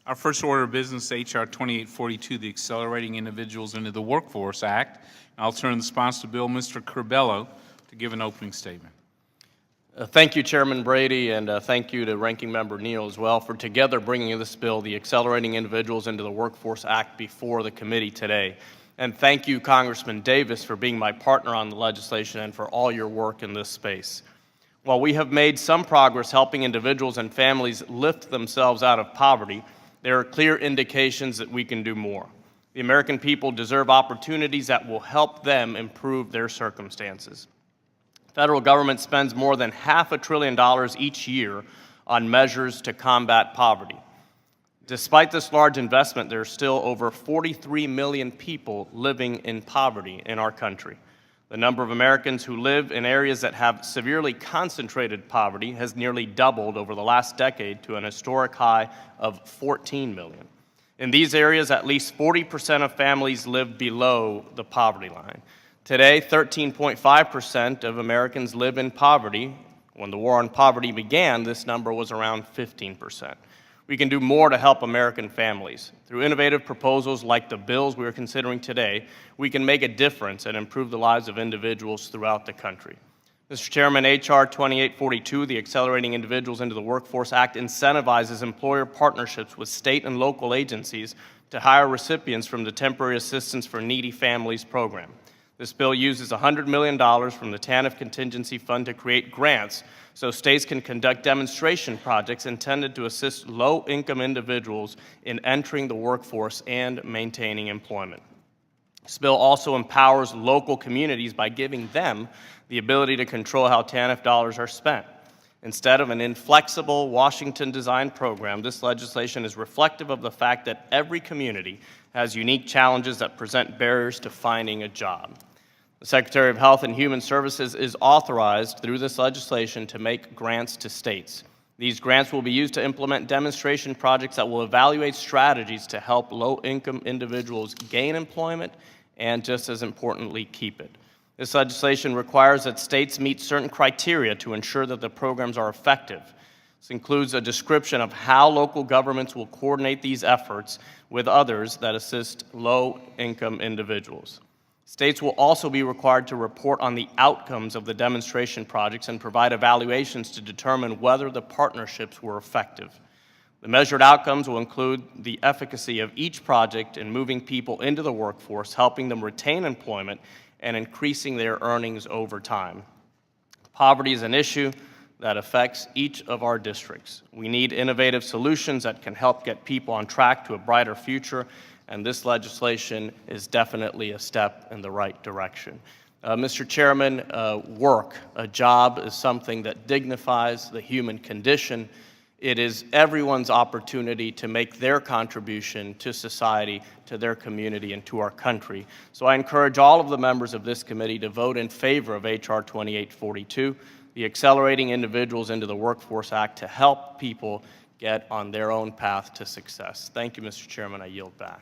Our first order of business, H.R. 2842, the Accelerating Individuals into the Workforce Act. I'll turn the sponsor to the bill, Mr. Curbelo, to give an opening statement. Thank you, Chairman Brady, and thank you to Ranking Member Neal as well for together bringing this bill, the Accelerating Individuals into the Workforce Act, before the committee today. And thank you, Congressman Davis, for being my partner on the legislation and for all your work in this space. While we have made some progress helping individuals and families lift themselves out of poverty, there are clear indications that we can do more. The American people deserve opportunities that will help them improve their circumstances. The federal government spends more than $500 billion each year on measures to combat poverty. Despite this large investment, there are still over 43 million people living in poverty in our country. The number of Americans who live in areas that have severely concentrated poverty has nearly doubled over the last decade to an historic high of 14 million. In these areas, at least 40% of families live below the poverty line. Today, 13.5% of Americans live in poverty. When the war on poverty began, this number was around 15%. We can do more to help American families. Through innovative proposals like the bills we are considering today, we can make a difference and improve the lives of individuals throughout the country. Mr. Chairman, H.R. 2842, the Accelerating Individuals into the Workforce Act, incentivizes employer partnerships with state and local agencies to hire recipients from the Temporary Assistance for Needy Families program. This bill uses $100 million from the TANF Contingency Fund to create grants so states can conduct demonstration projects intended to assist low-income individuals in entering the workforce and maintaining employment. This bill also empowers local communities by giving them the ability to control how TANF dollars are spent. Instead of an inflexible Washington-designed program, this legislation is reflective of the fact that every community has unique challenges that present barriers to finding a job. The Secretary of Health and Human Services is authorized through this legislation to make grants to states. These grants will be used to implement demonstration projects that will evaluate strategies to help low-income individuals gain employment and, just as importantly, keep it. This legislation requires that states meet certain criteria to ensure that the programs are effective. This includes a description of how local governments will coordinate these efforts with others that assist low-income individuals. States will also be required to report on the outcomes of the demonstration projects and provide evaluations to determine whether the partnerships were effective. The measured outcomes will include the efficacy of each project in moving people into the workforce, helping them retain employment, and increasing their earnings over time. Poverty is an issue that affects each of our districts. We need innovative solutions that can help get people on track to a brighter future, and this legislation is definitely a step in the right direction. Mr. Chairman, work, a job, is something that dignifies the human condition. It is everyone's opportunity to make their contribution to society, to their community, and to our country. So I encourage all of the members of this committee to vote in favor of H.R. 2842, the Accelerating Individuals into the Workforce Act, to help people get on their own path to success. Thank you, Mr. Chairman. I yield back.